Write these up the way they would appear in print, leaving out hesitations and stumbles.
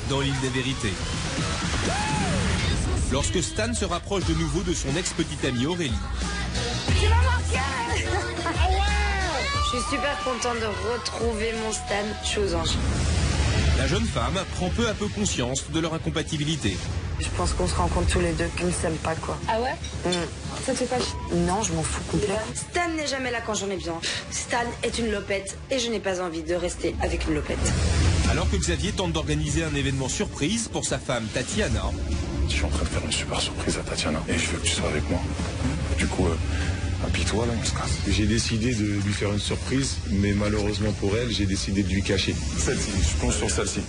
dans l'île des vérités. Lorsque Stan se rapproche de nouveau de son ex-petite amie Aurélie. Tu m'as marqué. Je suis super contente de retrouver mon Stan. Je suis aux anges. La jeune femme prend peu à peu conscience de leur incompatibilité. Je pense qu'on se rend compte tous les deux qu'on ne s'aime pas, quoi. Ah ouais? Ça te fait pas chier? Non, je m'en fous complètement. Stan n'est jamais là quand j'en ai besoin. Stan est une lopette et je n'ai pas envie de rester avec une lopette. Alors que Xavier tente d'organiser un événement surprise pour sa femme Tatiana. Je suis en train de faire une super surprise à Tatiana et je veux que tu sois avec moi. Du coup, habille-toi là, on se casse. J'ai décidé de lui faire une surprise, mais malheureusement pour elle, j'ai décidé de lui cacher. Celle-ci, je compte sur celle-ci.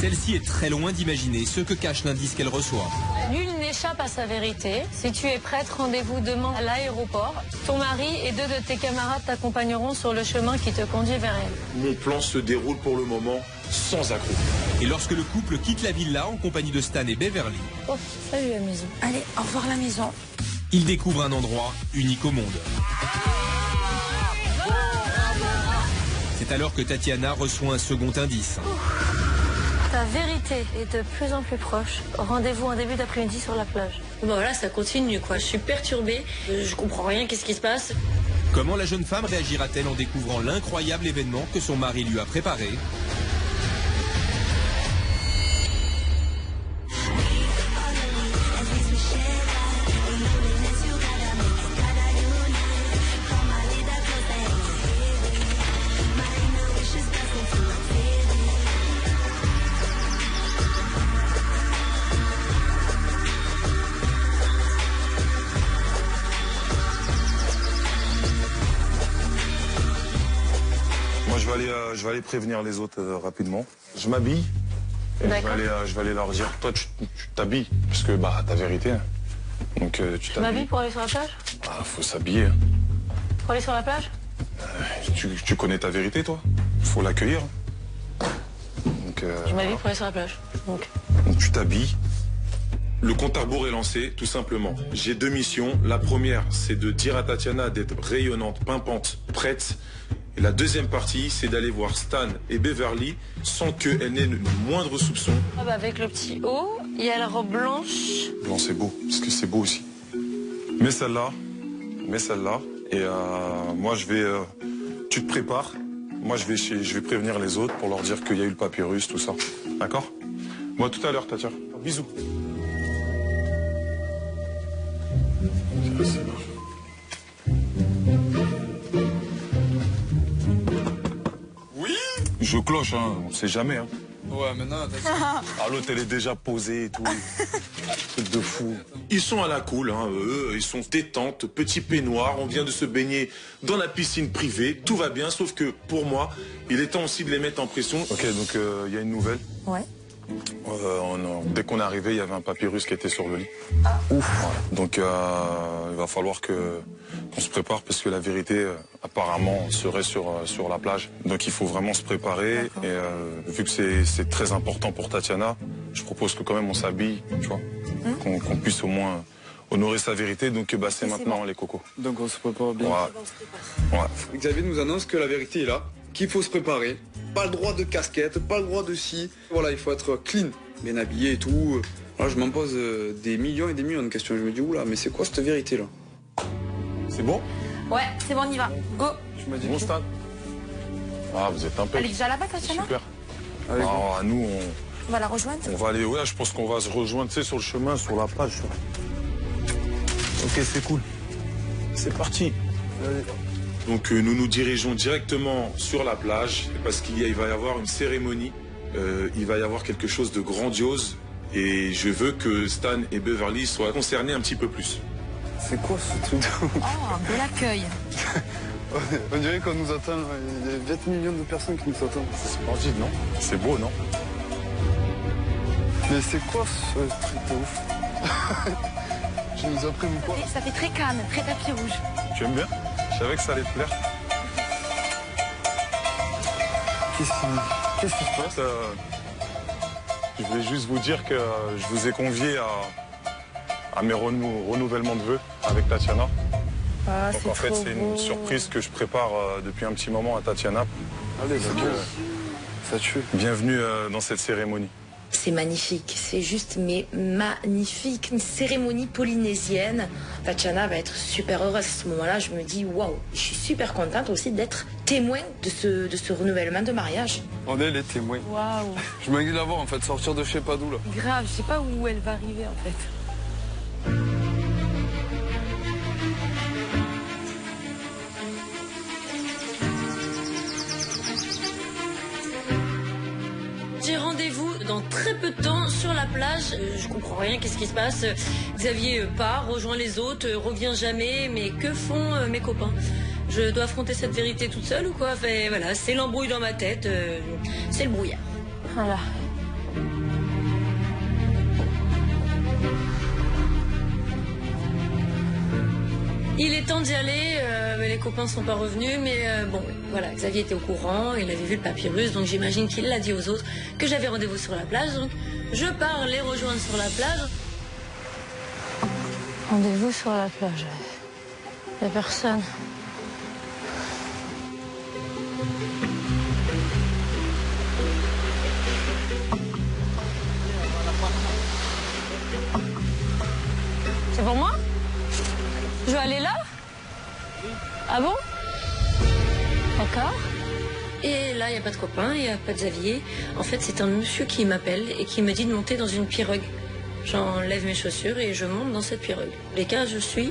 Celle-ci est très loin d'imaginer ce que cache l'indice qu'elle reçoit. Nul n'échappe à sa vérité. Si tu es prête, rendez-vous demain à l'aéroport. Ton mari et 2 de tes camarades t'accompagneront sur le chemin qui te conduit vers elle. Mon plan se déroule pour le moment sans accroc. Et lorsque le couple quitte la villa en compagnie de Stan et Beverly, Oh, salut la maison. Allez, au revoir la maison. ils découvrent un endroit unique au monde. C'est alors que Tatiana reçoit un second indice. Ta vérité est de plus en plus proche. Rendez-vous en début d'après-midi sur la plage. Bon voilà, ça continue quoi. Je suis perturbée. Je comprends rien. Qu'est-ce qui se passe? Comment la jeune femme réagira-t-elle en découvrant l'incroyable événement que son mari lui a préparé? Moi, je vais aller prévenir les autres rapidement. Je m'habille. Et je vais aller leur dire, toi, tu t'habilles. Parce que, ta vérité. Hein. Donc, tu Tu t'habilles. m'habilles pour aller sur la plage? Faut s'habiller. Hein. Pour aller sur la plage? Tu connais ta vérité, toi. Faut l'accueillir. Donc, Je m'habille pour aller sur la plage. Donc tu t'habilles. Le compte à rebours est lancé, tout simplement. J'ai 2 missions. La première, c'est de dire à Tatiana d'être rayonnante, pimpante, prête. Et la deuxième partie, c'est d'aller voir Stan et Beverly sans qu'elle n'ait le moindre soupçon. avec le petit haut, il y a la robe blanche. Blanc, c'est beau, parce que c'est beau aussi. Mets celle-là. Et moi, je vais... tu te prépares. Moi, je vais prévenir les autres pour leur dire qu'il y a eu le papyrus, tout ça. D'accord? Moi, tout à l'heure, Tatia. Bisous. Oui. Je cloche, hein. On sait jamais, hein. Ouais, maintenant, L'autre, elle est déjà posée et tout. Truc de fou. Ils sont à la cool, hein, eux. Ils sont détente, petit peignoir. On vient de se baigner dans la piscine privée. Tout va bien, sauf que pour moi, il est temps aussi de les mettre en pression. Ok, donc il y a une nouvelle. Ouais. Dès qu'on est arrivé, il y avait un papyrus qui était sur le lit. Ouf. Voilà. Donc il va falloir qu'on se prépare parce que la vérité apparemment serait sur la plage. Donc il faut vraiment se préparer. Et vu que c'est très important pour Tatiana, je propose que quand même on s'habille, tu vois, qu'on puisse au moins honorer sa vérité. Donc c'est maintenant les cocos. Donc on se prépare bien. Ouais. Xavier nous annonce que la vérité est là, qu'il faut se préparer. Pas le droit de casquette, pas le droit de ci. Voilà, il faut être clean, bien habillé et tout. Là, je m'en pose des millions et des millions de questions. Je me dis, oula, mais c'est quoi cette vérité-là? C'est bon? Ouais, c'est bon, on y va. Go. Tu m'as dit Bon, Stan? Vous êtes un peu. Elle est déjà là-bas, Tatiana? Super. Allez, Nous, On va la rejoindre? on va aller, je pense qu'on va se rejoindre, tu sais, sur le chemin, sur la plage. Ok, c'est cool. C'est parti. Donc nous nous dirigeons directement sur la plage parce qu'il va y avoir une cérémonie, il va y avoir quelque chose de grandiose et je veux que Stan et Beverly soient concernés un petit peu plus. c'est quoi ce truc de... Oh, un bel accueil. On dirait qu'on nous attend. Il y a 20 millions de personnes qui nous attendent. C'est splendide, non? C'est beau, non? Mais c'est quoi ce truc de ouf? Tu nous as pris ou quoi? Ça fait très Cannes, très tapis rouge. Tu aimes bien? Je savais que ça allait te plaire. Qu'est-ce qui se passe? Je voulais juste vous dire que je vous ai convié à mes renouvellements de vœux avec Tatiana. Ah, Donc en fait, c'est une surprise que je prépare depuis un petit moment à Tatiana. Allez, c'est Donc, bon. ça tue. Bienvenue dans cette cérémonie. C'est magnifique, c'est juste mais magnifique. Une cérémonie polynésienne. Tatiana va être super heureuse à ce moment-là. Je me dis waouh, je suis super contente aussi d'être témoin de ce renouvellement de mariage. On est les témoins. Waouh. Je m'inquiète de la voir en fait, sortir de je sais pas d'où là. Grave, je sais pas où elle va arriver en fait. J'ai rendez-vous dans très peu de temps sur la plage. Je comprends rien, qu'est-ce qui se passe? Xavier part, rejoint les autres, revient jamais. Mais que font mes copains? Je dois affronter cette vérité toute seule ou quoi? Enfin, voilà, c'est l'embrouille dans ma tête, c'est le brouillard. Voilà. Il est temps d'y aller, mais les copains sont pas revenus, mais bon, voilà, Xavier était au courant, il avait vu le papyrus, donc j'imagine qu'il l'a dit aux autres que j'avais rendez-vous sur la plage, donc je pars les rejoindre sur la plage. Rendez-vous sur la plage. Il n'y a personne. C'est pour moi? Je dois aller là? Ah bon? D'accord. Et là, il n'y a pas de copain, il n'y a pas de Xavier. En fait, c'est un monsieur qui m'appelle et qui me dit de monter dans une pirogue. J'enlève mes chaussures et je monte dans cette pirogue. Les cas, je suis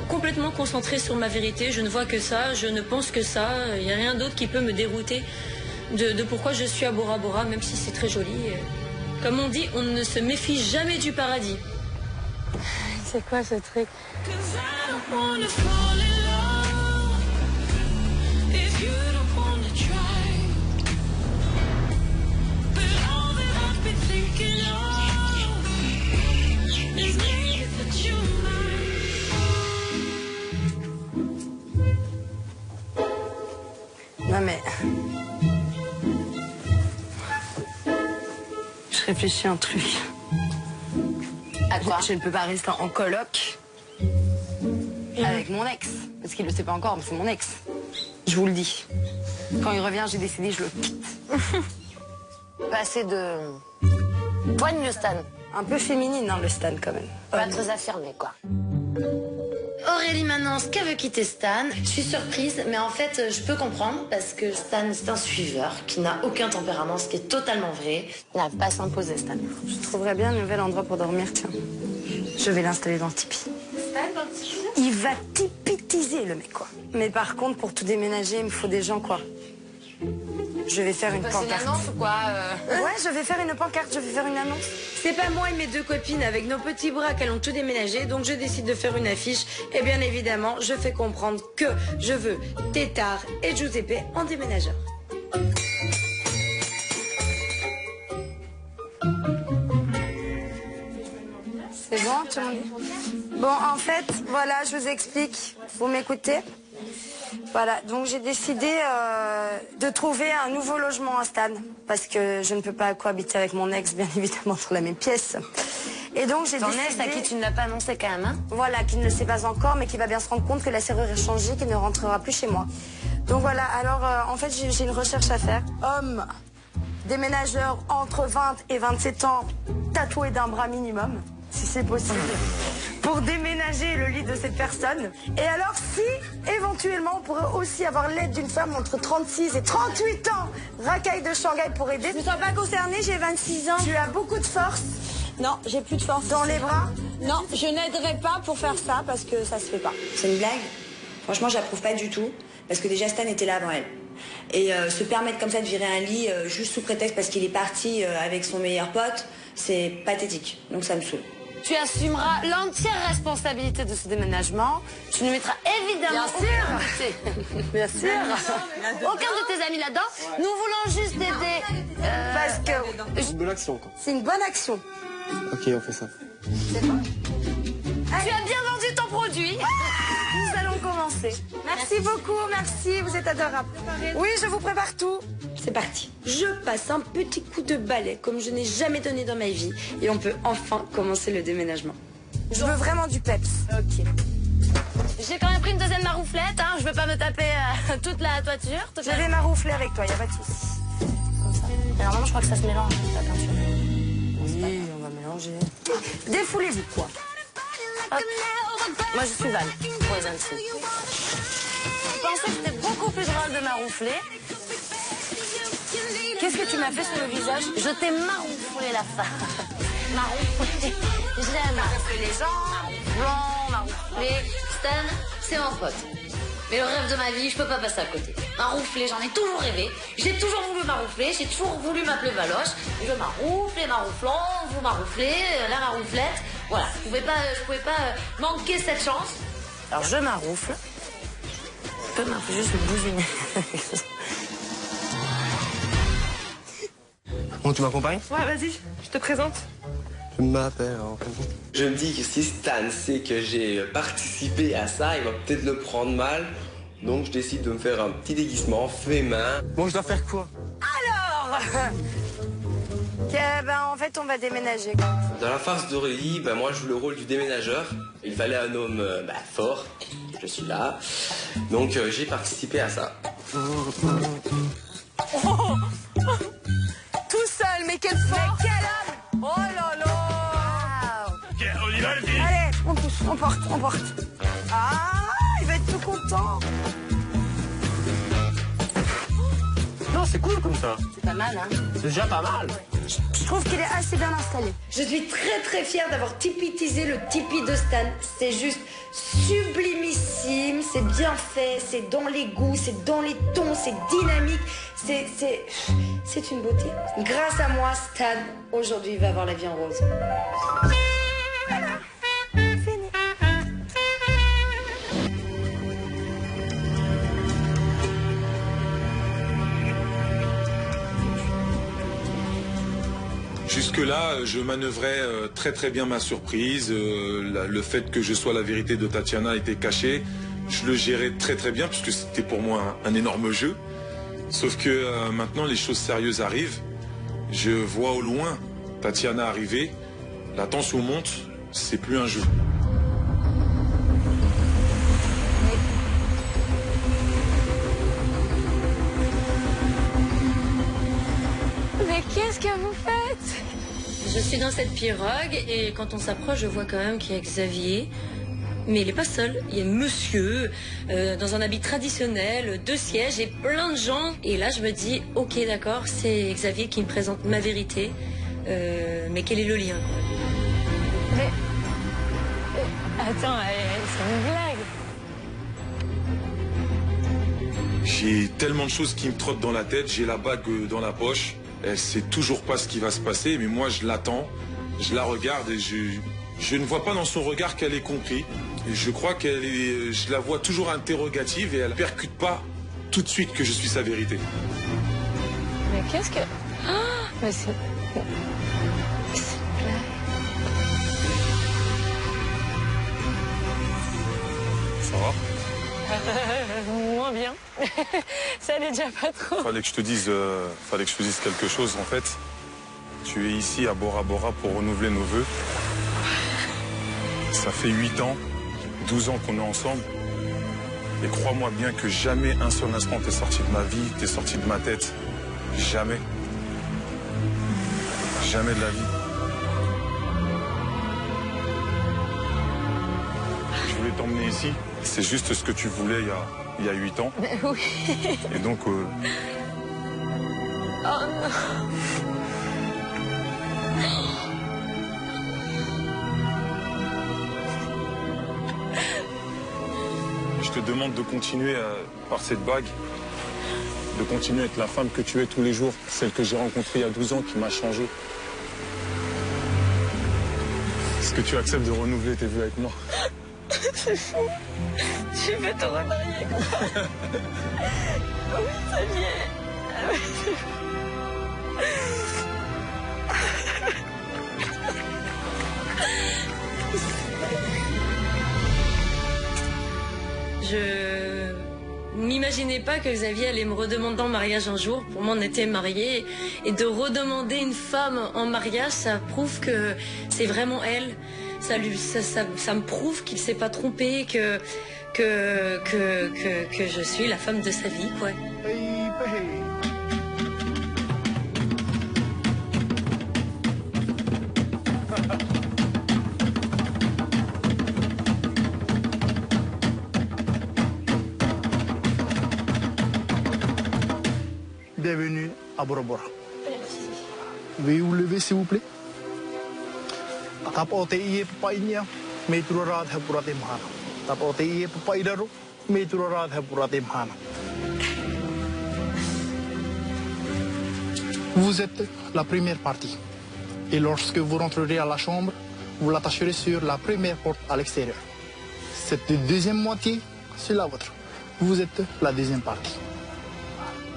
complètement concentrée sur ma vérité. Je ne vois que ça, je ne pense que ça. Il n'y a rien d'autre qui peut me dérouter de pourquoi je suis à Bora Bora, même si c'est très joli. Comme on dit, on ne se méfie jamais du paradis. C'est quoi ce truc? Non mais... Je réfléchis à un truc. À quoi? Je ne peux pas rester en coloc avec mon ex. Parce qu'il ne le sait pas encore, mais c'est mon ex. Je vous le dis. Quand il revient, j'ai décidé, je le quitte. Passer de poigne le Stan. Un peu féminine, hein, le Stan, quand même. Pas très affirmé, quoi. Aurélie m'annonce qu'elle veut quitter Stan. Je suis surprise, mais en fait, je peux comprendre parce que Stan, c'est un suiveur qui n'a aucun tempérament, ce qui est totalement vrai. Il n'arrive pas à s'imposer, Stan. Je trouverais bien un nouvel endroit pour dormir, tiens. Je vais l'installer dans le tipi. Il va tipitiser, le mec, quoi. Mais par contre, pour tout déménager, il me faut des gens, quoi. Je vais faire une pancarte. C'est une annonce ou quoi Ouais, je vais faire une pancarte, je vais faire une annonce. C'est pas moi et mes deux copines avec nos petits bras qui allons tout déménager, donc je décide de faire une affiche. Et bien évidemment, je fais comprendre que je veux Tétard et Giuseppe en déménageur. C'est bon, tout le monde? Bon, en fait, voilà, je vous explique. Vous m'écoutez? Voilà, donc j'ai décidé de trouver un nouveau logement à Stan. Parce que je ne peux pas cohabiter avec mon ex, bien évidemment, dans la même pièce. Et donc j'ai décidé... Ton ex à qui tu ne l'as pas annoncé quand même, hein? Voilà, qui ne le sait pas encore, mais qui va bien se rendre compte que la serrure est changée, qu'il ne rentrera plus chez moi. Donc voilà, alors en fait j'ai une recherche à faire. Homme, déménageur entre 20 et 27 ans, tatoué d'un bras minimum, si c'est possible, pour déménager le lit de cette personne. Et alors si, éventuellement, on pourrait aussi avoir l'aide d'une femme entre 36 et 38 ans, racaille de Shanghai pour aider. Je ne suis pas concernée, j'ai 26 ans. Tu as beaucoup de force. Non, j'ai plus de force. Dans les bras? Non, je n'aiderai pas pour faire ça parce que ça se fait pas. C'est une blague? Franchement, j'approuve pas du tout. Parce que déjà, Stan était là avant elle. Et se permettre comme ça de virer un lit juste sous prétexte parce qu'il est parti avec son meilleur pote, c'est pathétique. Donc ça me saoule. Tu assumeras l'entière responsabilité de ce déménagement. Tu nous mettras évidemment Bien sûr. aucun de tes amis là-dedans. Nous voulons juste t'aider. Parce que C'est une bonne action, quoi. c'est une bonne action. Ok, on fait ça. Tu as bien vendu ton produit. Nous allons commencer. Merci beaucoup, merci, vous êtes adorables. Oui, je vous prépare tout. C'est parti. Je passe un petit coup de balai comme je n'ai jamais donné dans ma vie et on peut enfin commencer le déménagement. Je veux vraiment du peps. Ok. J'ai quand même pris une deuxième marouflette. Hein. Je veux pas me taper toute la toiture. Je vais maroufler avec toi, y a pas de souci. normalement, je crois que ça se mélange, la peinture. Oui, on va mélanger. Défoulez-vous, quoi. Hop. Moi, je suis Val, pour les intimes. Je pensais que c'était beaucoup plus drôle de maroufler. Qu'est-ce que tu m'as fait sur le visage? Je t'ai marouflé la face. Marouflé. J'aime maroufler les gens. Blanc, marouflé. Stan, c'est mon pote. Mais le rêve de ma vie, je peux pas passer à côté. Maroufler, j'en ai toujours rêvé. J'ai toujours voulu maroufler, j'ai toujours voulu m'appeler Valoche. Je maroufle, les marouflons, vous marouflez, la marouflette. Voilà, je pouvais pas manquer cette chance. Alors je maroufle. Je peux juste le bousiner. Bon, tu m'accompagnes? Ouais, vas-y, je te présente. Je m'appelle en fait. Je me dis que si Stan sait que j'ai participé à ça, il va peut-être le prendre mal. Donc je décide de me faire un petit déguisement fait main. Bon, je dois faire quoi? Alors en fait, on va déménager. Dans la farce d'Aurélie, moi je joue le rôle du déménageur. Il fallait un homme fort. Je suis là. Donc j'ai participé à ça. Oh tout seul, mais quelle force! Mais quel homme! Oh là là! Allez, on pousse, on porte. Ah, il va être tout content. Non, c'est cool comme ça. C'est pas mal, hein? C'est déjà pas mal. Je trouve qu'il est assez bien installé. Je suis très très fière d'avoir tipitisé le tipi de Stan. C'est juste sublimissime, c'est bien fait, c'est dans les goûts, c'est dans les tons, c'est dynamique, c'est une beauté. Grâce à moi, Stan, aujourd'hui, va avoir la vie en rose. Fini. Jusque-là, je manœuvrais très très bien ma surprise. Le fait que je sois la vérité de Tatiana était caché. Je le gérais très très bien puisque c'était pour moi un énorme jeu. Sauf que maintenant les choses sérieuses arrivent. Je vois au loin Tatiana arriver. La tension monte. C'est plus un jeu. Mais qu'est-ce que vous faites? Je suis dans cette pirogue et quand on s'approche, je vois quand même qu'il y a Xavier. Mais il n'est pas seul, il y a monsieur dans un habit traditionnel, 2 sièges et plein de gens. Et là, je me dis, ok, d'accord, c'est Xavier qui me présente ma vérité. Mais quel est le lien? Mais... Attends, c'est une blague. J'ai tellement de choses qui me trottent dans la tête. J'ai la bague dans la poche. Elle sait toujours pas ce qui va se passer, mais moi je l'attends, je la regarde et je ne vois pas dans son regard qu'elle ait compris. Et je crois je la vois toujours interrogative et elle percute pas tout de suite que je suis sa vérité. Mais qu'est-ce que... Ah, mais c'est... C'est une blague. Ça va? Moins bien. Ça allait déjà pas trop. Fallait que je te dise quelque chose en fait. Tu es ici à Bora Bora pour renouveler nos vœux. Ça fait 8 ans, 12 ans qu'on est ensemble. Et crois-moi bien que jamais un seul instant t'es sorti de ma vie, t'es sorti de ma tête. Jamais. Jamais de la vie. Je voulais t'emmener ici. C'est juste ce que tu voulais il y a 8 ans. Oui. Et donc... Oh non. Je te demande de continuer par cette bague, de continuer à être la femme que tu es tous les jours, celle que j'ai rencontrée il y a 12 ans qui m'a changé. Est-ce que tu acceptes de renouveler tes vœux avec moi? C'est fou. Tu veux te remarier quoi? Oui, ça y est. Je m'imaginais pas que Xavier allait me redemander en mariage un jour. Pour moi, on était mariés. Et de redemander une femme en mariage, ça prouve que c'est vraiment elle. Ça me prouve qu'il s'est pas trompé, que je suis la femme de sa vie, quoi. à Bora Bora. Veuillez vous lever, s'il vous plaît. Tapote iye papainya, metro radha purate mahana. Tapote iye papaidaro, metro radha purate mahana. Vous êtes la première partie. Et lorsque vous rentrerez à la chambre, vous l'attacherez sur la première porte à l'extérieur. Cette deuxième moitié, c'est la vôtre. Vous êtes la deuxième partie.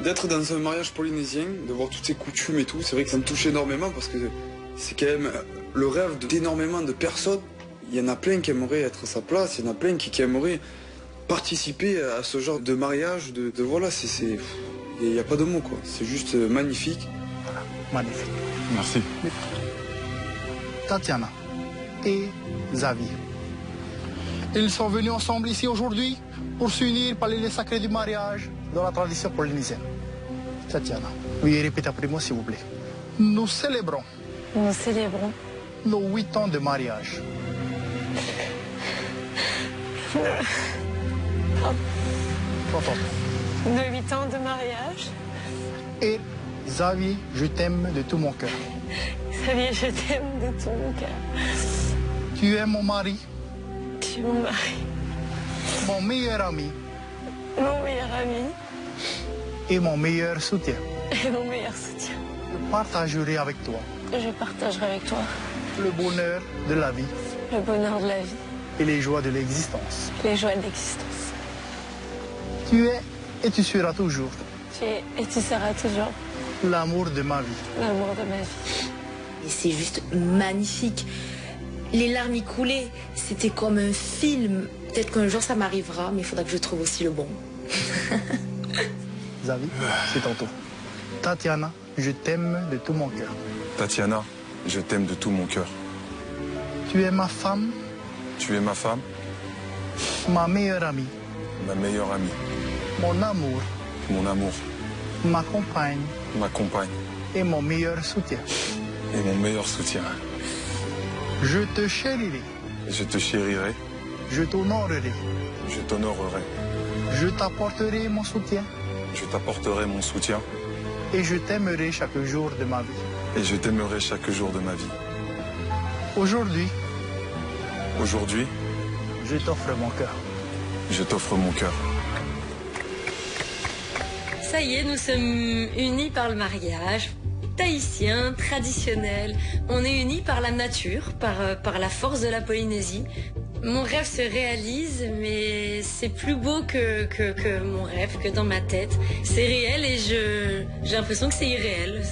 D'être dans un mariage polynésien, de voir toutes ces coutumes et tout, c'est vrai que ça me touche énormément parce que c'est quand même le rêve d'énormément de personnes. Il y en a plein qui aimeraient être à sa place, il y en a plein qui aimeraient participer à ce genre de mariage, voilà, il n'y a pas de mots quoi, c'est juste magnifique. Voilà, magnifique. Merci. Tatiana et Xavier. Ils sont venus ensemble ici aujourd'hui pour s'unir par les liens sacrés du mariage dans la tradition polynésienne. Tatiana, veuillez répéter après moi s'il vous plaît. Nous célébrons. Nous célébrons. Nos 8 ans de mariage. Nos 8 ans de mariage. Et Xavier, je t'aime de tout mon cœur. Xavier, je t'aime de tout mon cœur. Tu es mon mari. Tu es mon mari. Mon meilleur ami. Mon meilleur ami. Et mon meilleur soutien. Et mon meilleur soutien. Je partagerai avec toi. Je partagerai avec toi. Le bonheur de la vie. Le bonheur de la vie. Et les joies de l'existence. Les joies de l'existence. Tu es et tu seras toujours. Tu es et tu seras toujours. L'amour de ma vie. L'amour de ma vie. Et c'est juste magnifique. Les larmes y coulaient. C'était comme un film. Peut-être qu'un jour ça m'arrivera, mais il faudra que je trouve aussi le bon. Xavier, c'est ton tour. Tatiana, je t'aime de tout mon cœur. Tatiana, je t'aime de tout mon cœur. Tu es ma femme. Tu es ma femme. Ma meilleure amie. Ma meilleure amie. Mon amour. Mon amour. Ma compagne. Ma compagne. Et mon meilleur soutien. Et mon meilleur soutien. Je te chérirai. Je te chérirai. Je t'honorerai. Je t'honorerai. Je t'apporterai mon soutien. Je t'apporterai mon soutien. Et je t'aimerai chaque jour de ma vie. Et je t'aimerai chaque jour de ma vie. Aujourd'hui. Aujourd'hui. Je t'offre mon cœur. Je t'offre mon cœur. Ça y est, nous sommes unis par le mariage. Tahitien, traditionnel. On est unis par la nature, par la force de la Polynésie. Mon rêve se réalise, mais c'est plus beau que mon rêve, que dans ma tête. C'est réel et j'ai l'impression que c'est irréel.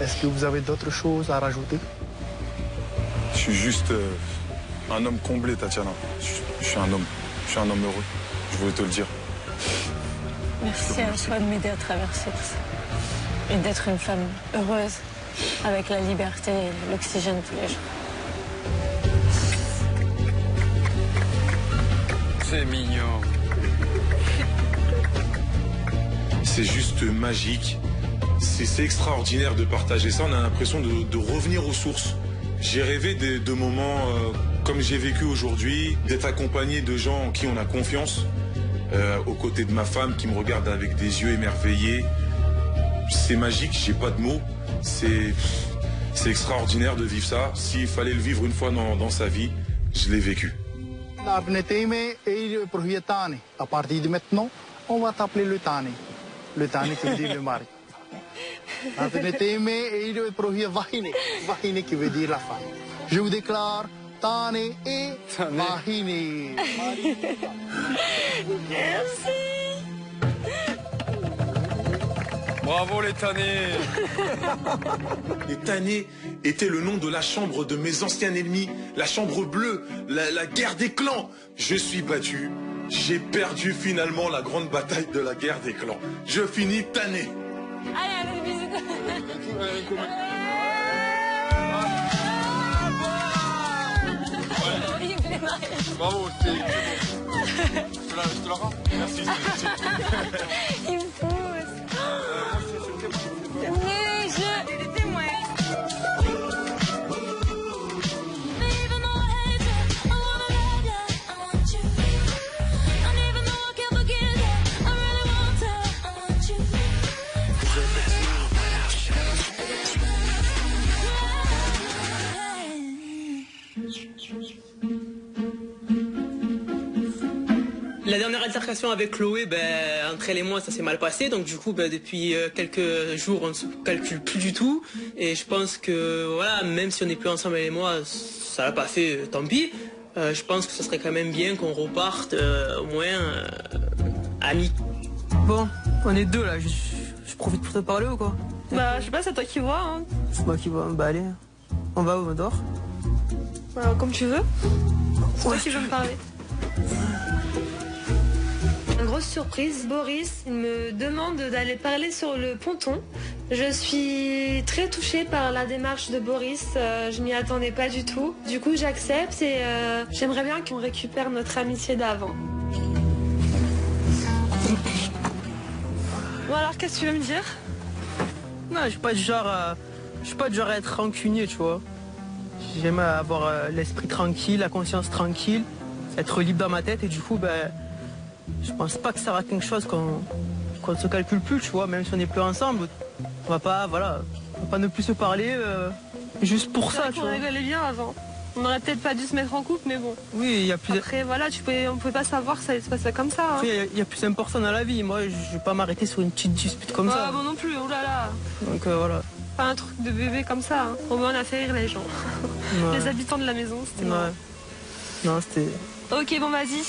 Est-ce que vous avez d'autres choses à rajouter? Je suis juste un homme comblé, Tatiana. Je suis un homme. Je suis un homme heureux. Je voulais te le dire. Merci à toi de m'aider à traverser tout ça. Et d'être une femme heureuse, avec la liberté et l'oxygène tous les jours. C'est mignon. C'est juste magique. C'est extraordinaire de partager ça. On a l'impression de revenir aux sources. J'ai rêvé de moments comme j'ai vécu aujourd'hui, d'être accompagné de gens en qui on a confiance, aux côtés de ma femme qui me regarde avec des yeux émerveillés. C'est magique, j'ai pas de mots. C'est extraordinaire de vivre ça. S'il fallait le vivre une fois dans sa vie, je l'ai vécu. À partir de maintenant, on va t'appeler le Tane. Le Tane qui veut dire le mari. Vahine qui veut dire la femme. Je vous déclare Tane et Vahine. Merci. Bravo les Tanés. Les Tanés étaient le nom de la chambre de mes anciens ennemis, la chambre bleue, la guerre des clans. Je suis battu, j'ai perdu finalement la grande bataille de la guerre des clans. Je finis Tané. Allez, un bisou. Bravo, je te la rends. Merci. Il me pousse. Mais je... Témoin. La dernière altercation avec Chloé, entre elle et moi, ça s'est mal passé. Donc du coup, depuis quelques jours, on ne se calcule plus du tout. Et je pense que, voilà, même si on n'est plus ensemble elle et moi, ça l'a pas fait, tant pis. Je pense que ce serait quand même bien qu'on reparte au moins amis. Bon, on est deux là, je profite pour te parler ou quoi? Bah, je sais pas, c'est toi qui vois. Hein. C'est moi qui vois, bah allez. On va où, on dort? Bah, comme tu veux. C'est toi qui veux me parler. Une grosse surprise, Boris, il me demande d'aller parler sur le ponton. Je suis très touchée par la démarche de Boris, je m'y attendais pas du tout. Du coup, j'accepte et j'aimerais bien qu'on récupère notre amitié d'avant. Bon alors, qu'est-ce que tu veux me dire? Non, je suis pas du genre à être rancunier, tu vois. J'aime avoir l'esprit tranquille, la conscience tranquille, être libre dans ma tête et du coup, je pense pas que ça sera quelque chose qu'on ne se calcule plus, tu vois, même si on n'est plus ensemble. On va pas ne plus se parler juste pour ça, tu vois. On rigolait bien avant. On aurait peut-être pas dû se mettre en couple, mais bon. Oui, il y a plus. Après, voilà, on pouvait pas savoir que ça allait se passer comme ça. Hein. Après, il y a plus important dans la vie. Moi, je vais pas m'arrêter sur une petite dispute comme ça. Moi non plus, oh là là. Donc voilà. Pas un truc de bébé comme ça. Hein. Au moins, on a fait rire les gens. Ouais. Les habitants de la maison, c'était marrant. Non, c'était... Ok, bon, vas-y.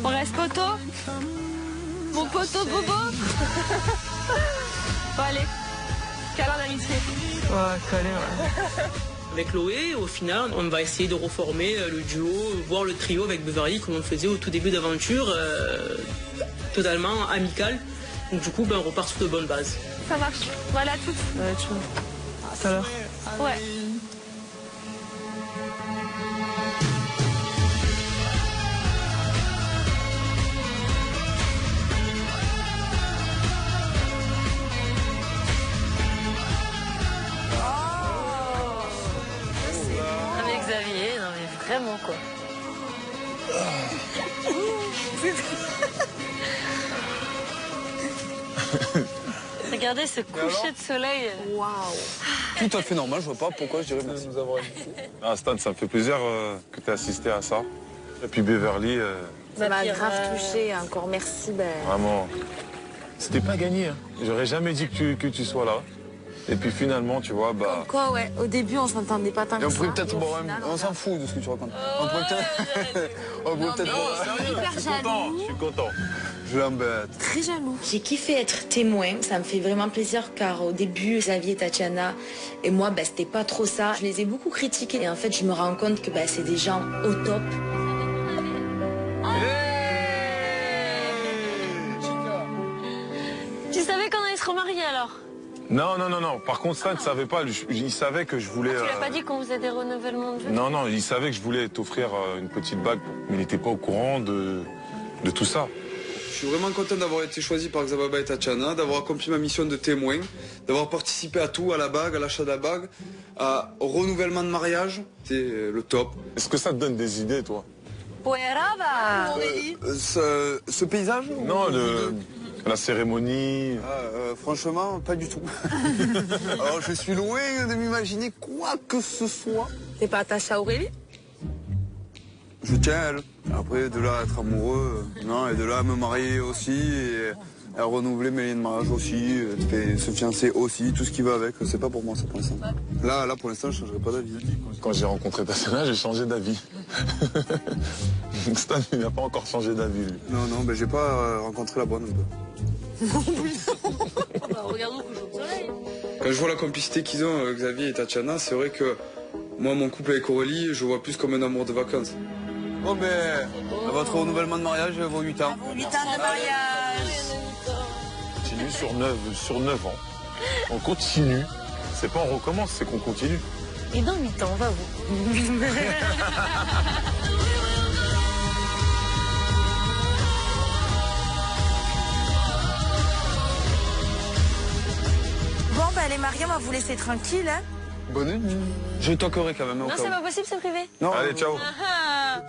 On reste poteau. Mon poteau bobo. Bon, allez. Câlin d'amitié. Ouais, câlin, ouais. Avec Chloé, au final, on va essayer de reformer le duo, voire le trio avec Beverly, comme on le faisait au tout début d'aventure, totalement amical. Donc du coup, on repart sur de bonnes bases. Ça marche. Voilà tout. Ouais, tu vois. Tout à l'heure. Ouais. Avec Xavier, non mais vraiment quoi. Regardez ce coucher de soleil. Waouh. Tout à fait normal, je vois pas pourquoi je dirais merci. Ah, Stan, ça me fait plaisir que tu aies assisté à ça. Et puis Beverly... Ça m'a grave touché, encore merci. Vraiment, c'était pas gagné. Hein. J'aurais jamais dit que tu sois là. Et puis finalement, tu vois, Comme quoi, ouais, au début, on s'entendait pas tant que ça. On pourrait peut-être... on s'en fout de ce que tu racontes. On pourrait peut-être... Je suis content. Je l'embête. Très jaloux. J'ai kiffé être témoin, ça me fait vraiment plaisir car au début, Xavier et Tatiana et moi, c'était pas trop ça. Je les ai beaucoup critiqués et en fait, je me rends compte que c'est des gens au top. Tu savais qu'on allait se remarier alors? Non. Par contre, Stan ne savait pas. Il savait que je voulais... Tu l'as pas dit qu'on faisait des renouvellements de vœux? Non, il savait que je voulais t'offrir une petite bague. Mais il n'était pas au courant de tout ça. Je suis vraiment content d'avoir été choisi par Xababa et Tatiana, d'avoir accompli ma mission de témoin, d'avoir participé à tout, à la bague, à l'achat de la bague, au renouvellement de mariage. C'est le top. Est-ce que ça te donne des idées, toi? Ce paysage? Non, la cérémonie. Franchement, pas du tout. Alors, je suis loin de m'imaginer quoi que ce soit. T'es pas attaché à Aurélie? Je tiens à elle. Après, de là à être amoureux, non, et de là à me marier aussi, et à renouveler mes liens de mariage aussi, se fiancer aussi, tout ce qui va avec. C'est pas pour moi, ça, pour l'instant. Là, pour l'instant, je changerai pas d'avis. Quand j'ai rencontré Tatiana, j'ai changé d'avis. Stan, il n'a pas encore changé d'avis, lui. Non, j'ai pas rencontré la bonne. Regarde-nous coucher au soleil. Quand je vois la complicité qu'ils ont, Xavier et Tatiana, c'est vrai que moi, mon couple avec Aurélie, je vois plus comme un amour de vacances. Bon, à votre renouvellement de mariage, vos 8 ans. 8 ans de mariage. On continue sur 9 ans. On continue. C'est pas on recommence, c'est qu'on continue. Et dans 8 ans, on va vous. Bon, les mariés, on va vous laisser tranquille, hein. Bonne nuit. Je toquerai quand même. Non, c'est pas possible, c'est privé. Non. Allez, ciao.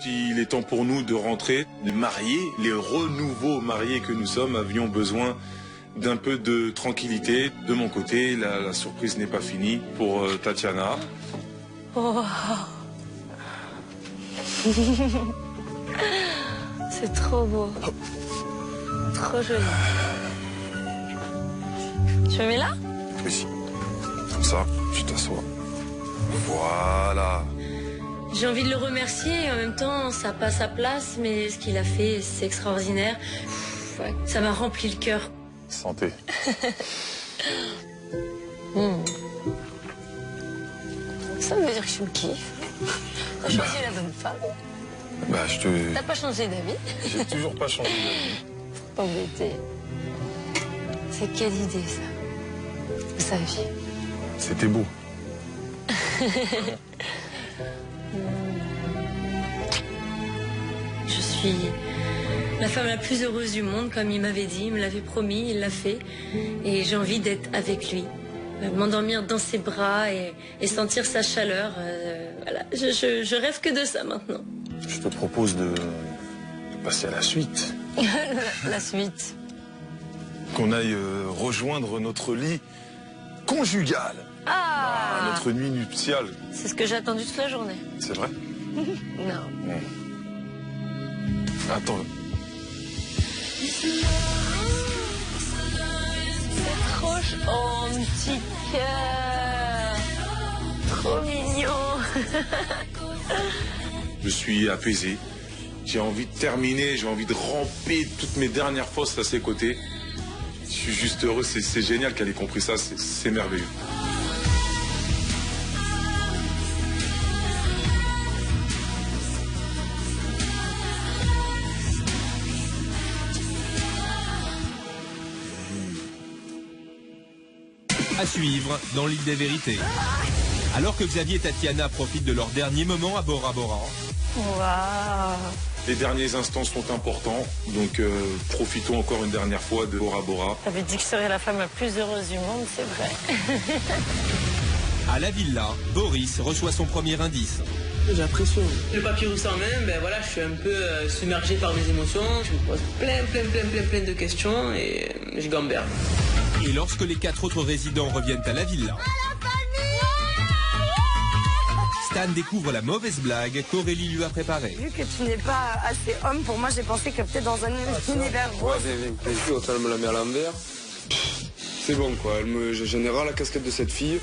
Il est temps pour nous de rentrer. Les mariés, les renouveaux mariés que nous sommes, avions besoin d'un peu de tranquillité. De mon côté, la surprise n'est pas finie pour Tatiana. C'est trop beau. Trop joli. Tu me mets là? Oui. Comme ça, tu t'assois. Voilà. J'ai envie de le remercier et en même temps, ça n'a pas sa place, mais ce qu'il a fait, c'est extraordinaire. Ouais, ça m'a rempli le cœur. Santé. Ça veut dire que je me kiffe. T'as choisi la bonne femme. Bah, je te... T'as pas changé d'avis? J'ai toujours pas changé d'avis. Faut t'embêter. C'est quelle idée, ça? Vous saviez. C'était beau. Je suis la femme la plus heureuse du monde, comme il m'avait dit, il me l'avait promis, il l'a fait. Et j'ai envie d'être avec lui, m'endormir dans ses bras et sentir sa chaleur. Voilà. Je rêve que de ça maintenant. Je te propose de passer à la suite. La suite. Qu'on aille rejoindre notre lit conjugal. Ah, notre nuit nuptiale. c'est ce que j'ai attendu toute la journée. C'est vrai? Non. Attends. C'est trop oh, mon petit cœur. Trop mignon. Je suis apaisé. J'ai envie de terminer, j'ai envie de ramper toutes mes dernières forces à ses côtés. Je suis juste heureux, c'est génial qu'elle ait compris ça, c'est merveilleux. À suivre dans l'île des vérités. Alors que Xavier et Tatiana profitent de leur dernier moment à Bora Bora. Waouh. Les derniers instants sont importants, donc profitons encore une dernière fois de Bora Bora. T'avais dit que je serais la femme la plus heureuse du monde, c'est vrai. À la villa, Boris reçoit son premier indice. J'ai l'impression. Le papyrus en main, ben voilà, je suis un peu submergé par mes émotions. Je me pose plein de questions et je gamberge. Et lorsque les 4 autres résidents reviennent à la villa, Stan découvre la mauvaise blague qu'Aurélie lui a préparée. Vu que tu n'es pas assez homme, pour moi j'ai pensé que peut-être dans un univers rose. Autant elle me la met à l'envers. C'est bon quoi, j'en ai ras la casquette de cette fille.